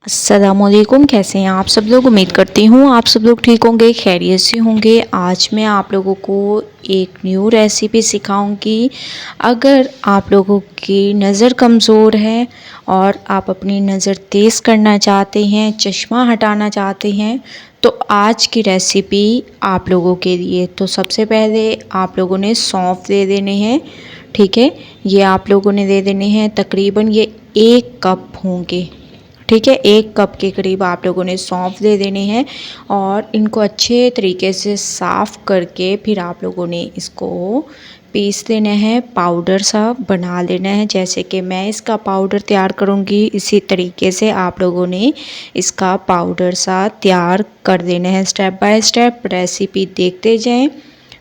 अस्सलामुअलैकुम। कैसे हैं आप सब लोग। उम्मीद करती हूँ आप सब लोग ठीक होंगे, खैरियत से होंगे। आज मैं आप लोगों को एक न्यू रेसिपी सिखाऊंगी। अगर आप लोगों की नज़र कमज़ोर है और आप अपनी नज़र तेज़ करना चाहते हैं, चश्मा हटाना चाहते हैं, तो आज की रेसिपी आप लोगों के लिए। तो सबसे पहले आप लोगों ने सौंफ दे देने हैं। ठीक है, ये आप लोगों ने दे देने हैं। तकरीबन ये 1 कप होंगे। ठीक है, 1 कप के करीब आप लोगों ने सौंफ दे देने हैं और इनको अच्छे तरीके से साफ़ करके फिर आप लोगों ने इसको पीस देना है, पाउडर सा बना लेना है। जैसे कि मैं इसका पाउडर तैयार करूँगी, इसी तरीके से आप लोगों ने इसका पाउडर सा तैयार कर देना है। स्टेप बाय स्टेप रेसिपी देखते जाएं,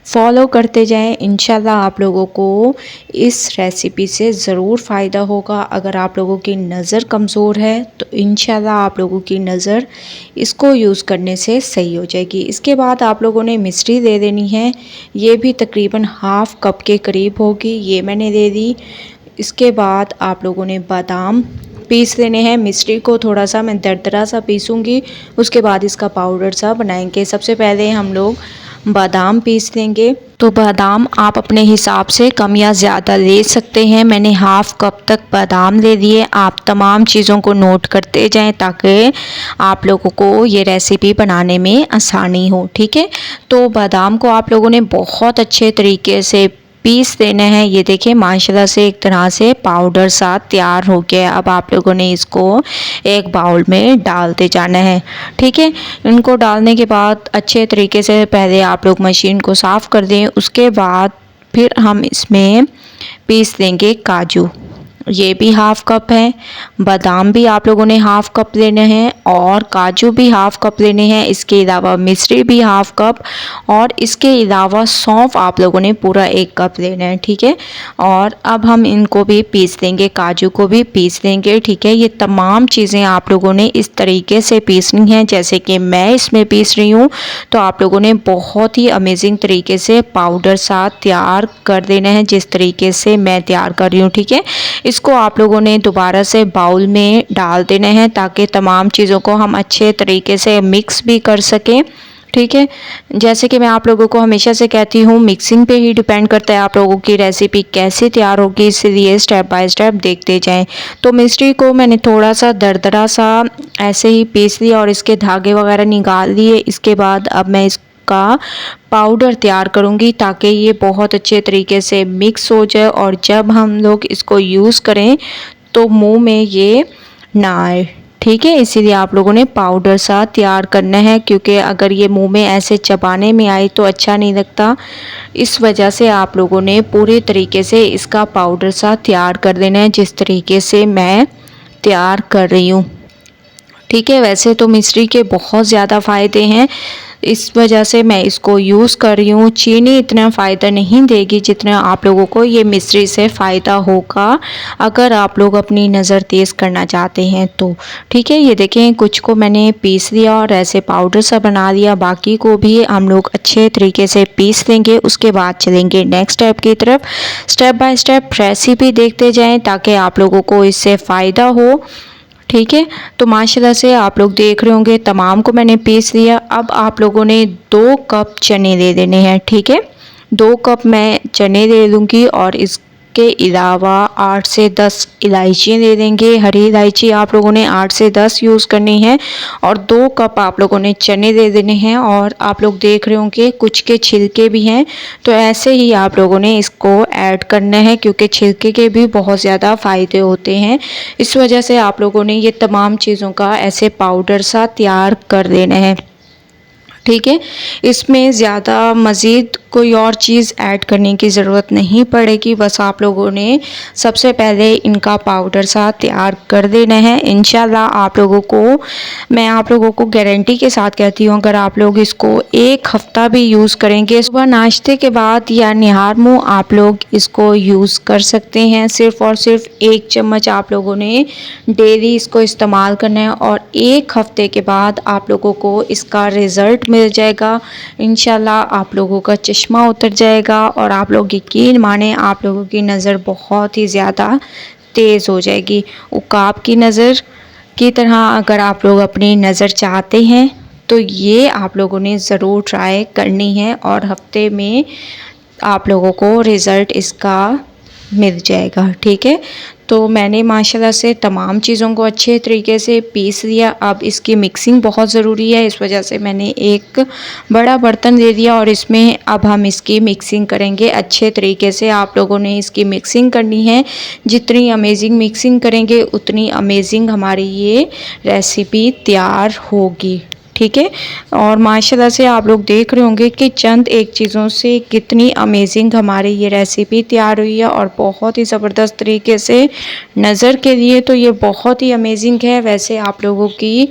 फॉलो करते जाएं। इंशाल्लाह आप लोगों को इस रेसिपी से ज़रूर फ़ायदा होगा। अगर आप लोगों की नज़र कमज़ोर है तो इंशाल्लाह आप लोगों की नज़र इसको यूज़ करने से सही हो जाएगी। इसके बाद आप लोगों ने मिश्री दे देनी है। ये भी तकरीबन हाफ़ कप के करीब होगी, ये मैंने दे दी। इसके बाद आप लोगों ने बादाम पीस लेने हैं। मिश्री को थोड़ा सा मैं दरदरा सा पीसूँगी, उसके बाद इसका पाउडर सा बनाएंगे। सबसे पहले हम लोग बादाम पीस लेंगे। तो बादाम आप अपने हिसाब से कम या ज़्यादा ले सकते हैं। मैंने हाफ़ कप तक बादाम ले लिए। आप तमाम चीज़ों को नोट करते जाएं ताकि आप लोगों को ये रेसिपी बनाने में आसानी हो। ठीक है, तो बादाम को आप लोगों ने बहुत अच्छे तरीके से पीस देना है। ये देखें माशाल्लाह से एक तरह से पाउडर सा तैयार हो गया। अब आप लोगों ने इसको एक बाउल में डालते जाना है। ठीक है, इनको डालने के बाद अच्छे तरीके से पहले आप लोग मशीन को साफ़ कर दें। उसके बाद फिर हम इसमें पीस देंगे काजू। ये भी हाफ़ कप है। बादाम भी आप लोगों ने हाफ़ कप लेने हैं और काजू भी हाफ़ कप लेने हैं। इसके अलावा मिश्री भी हाफ़ कप और इसके अलावा सौंफ आप लोगों ने पूरा 1 कप लेना है। ठीक है, और अब हम इनको भी पीस देंगे, काजू को भी पीस देंगे। ठीक है, ये तमाम चीज़ें आप लोगों ने इस तरीके से पीसनी है जैसे कि मैं इसमें पीस रही हूँ। तो आप लोगों ने बहुत ही अमेजिंग तरीके से पाउडर सा तैयार कर देना है जिस तरीके से मैं तैयार कर रही हूँ। ठीक है, इसको आप लोगों ने दोबारा से बाउल में डाल देना है ताकि तमाम चीज़ों को हम अच्छे तरीके से मिक्स भी कर सकें। ठीक है, जैसे कि मैं आप लोगों को हमेशा से कहती हूँ, मिक्सिंग पे ही डिपेंड करता है आप लोगों की रेसिपी कैसे तैयार होगी, इसलिए स्टेप बाय स्टेप देखते जाएं। तो मिश्री को मैंने थोड़ा सा दरदरा सा ऐसे ही पीस लिया और इसके धागे वगैरह निकाल लिए। इसके बाद अब मैं का पाउडर तैयार करूँगी ताकि ये बहुत अच्छे तरीके से मिक्स हो जाए और जब हम लोग इसको यूज़ करें तो मुंह में ये ना आए। ठीक है, इसीलिए आप लोगों ने पाउडर सा तैयार करना है, क्योंकि अगर ये मुंह में ऐसे चबाने में आए तो अच्छा नहीं लगता। इस वजह से आप लोगों ने पूरे तरीके से इसका पाउडर सा तैयार कर देना है जिस तरीके से मैं तैयार कर रही हूँ। ठीक है, वैसे तो मिश्री के बहुत ज़्यादा फ़ायदे हैं, इस वजह से मैं इसको यूज़ कर रही हूँ। चीनी इतना फ़ायदा नहीं देगी जितना आप लोगों को ये मिश्री से फ़ायदा होगा अगर आप लोग अपनी नज़र तेज़ करना चाहते हैं तो। ठीक है, ये देखें कुछ को मैंने पीस लिया और ऐसे पाउडर सा बना लिया, बाकी को भी हम लोग अच्छे तरीके से पीस लेंगे। उसके बाद चलेंगे नेक्स्ट स्टेप की तरफ। स्टेप बाय स्टेप रेसिपी देखते जाएँ ताकि आप लोगों को इससे फ़ायदा हो। ठीक है, तो माशाल्लाह से आप लोग देख रहे होंगे तमाम को मैंने पीस लिया। अब आप लोगों ने 2 कप चने दे देने हैं। ठीक है, 2 कप मैं चने दे लूँगी और इसके अलावा 8 से 10 इलायची दे देंगे। हरी इलायची आप लोगों ने 8 से 10 यूज़ करनी है और 2 कप आप लोगों ने चने दे देने हैं। और आप लोग देख रहे होंगे कुछ के छिलके भी हैं, तो ऐसे ही आप लोगों ने इसको ऐड करना है क्योंकि छिलके के भी बहुत ज़्यादा फ़ायदे होते हैं। इस वजह से आप लोगों ने ये तमाम चीज़ों का ऐसे पाउडर सा तैयार कर देना है। ठीक है, इसमें ज़्यादा मज़ीद कोई और चीज़ ऐड करने की ज़रूरत नहीं पड़ेगी। बस आप लोगों ने सबसे पहले इनका पाउडर सा तैयार कर देना है। इंशाल्लाह आप लोगों को मैं आप लोगों को गारंटी के साथ कहती हूँ, अगर आप लोग इसको 1 हफ़्ता भी यूज़ करेंगे, सुबह नाश्ते के बाद या निहार मुँह आप लोग इसको यूज़ कर सकते हैं। सिर्फ़ और सिर्फ 1 चम्मच आप लोगों ने डेली इसको इस्तेमाल करना है और 1 हफ़्ते के बाद आप लोगों को इसका रिज़ल्ट मिल जाएगा। इंशाल्लाह आप लोगों का चश्मा उतर जाएगा और आप लोग यकीन माने आप लोगों की नज़र बहुत ही ज़्यादा तेज़ हो जाएगी। उकाब की नज़र की तरह अगर आप लोग अपनी नज़र चाहते हैं तो ये आप लोगों ने ज़रूर ट्राई करनी है और हफ्ते में आप लोगों को रिज़ल्ट इसका मिल जाएगा। ठीक है, तो मैंने माशाल्लाह से तमाम चीज़ों को अच्छे तरीके से पीस लिया। अब इसकी मिक्सिंग बहुत ज़रूरी है, इस वजह से मैंने एक बड़ा बर्तन ले लिया और इसमें अब हम इसकी मिक्सिंग करेंगे अच्छे तरीके से। आप लोगों ने इसकी मिक्सिंग करनी है, जितनी अमेजिंग मिक्सिंग करेंगे उतनी अमेजिंग हमारी ये रेसिपी तैयार होगी। ठीक है, और माशाल्लाह से आप लोग देख रहे होंगे कि चंद एक चीज़ों से कितनी अमेजिंग हमारी ये रेसिपी तैयार हुई है और बहुत ही ज़बरदस्त तरीके से। नज़र के लिए तो ये बहुत ही अमेजिंग है, वैसे आप लोगों की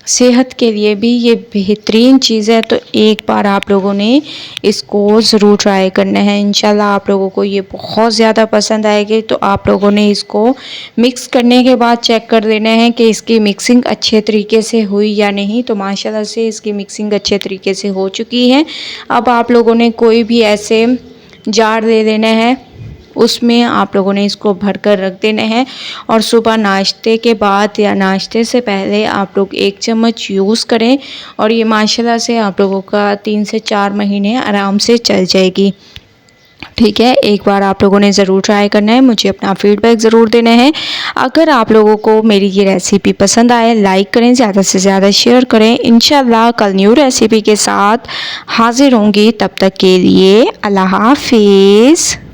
सेहत के लिए भी ये बेहतरीन चीज़ है। तो एक बार आप लोगों ने इसको ज़रूर ट्राई करना है, इंशाल्लाह आप लोगों को ये बहुत ज़्यादा पसंद आएगी। तो आप लोगों ने इसको मिक्स करने के बाद चेक कर लेना है कि इसकी मिक्सिंग अच्छे तरीके से हुई या नहीं। तो माशाल्लाह से इसकी मिक्सिंग अच्छे तरीके से हो चुकी है। अब आप लोगों ने कोई भी ऐसे जार ले लेना है, उसमें आप लोगों ने इसको भर कर रख देना है और सुबह नाश्ते के बाद या नाश्ते से पहले आप लोग 1 चम्मच यूज़ करें और ये माशाल्लाह से आप लोगों का 3 से 4 महीने आराम से चल जाएगी। ठीक है, एक बार आप लोगों ने ज़रूर ट्राई करना है, मुझे अपना फीडबैक ज़रूर देना है। अगर आप लोगों को मेरी ये रेसिपी पसंद आए लाइक करें, ज़्यादा से ज़्यादा शेयर करें। इंशाल्लाह कल न्यू रेसिपी के साथ हाज़िर होंगी, तब तक के लिए अल्लाह हाफिज़।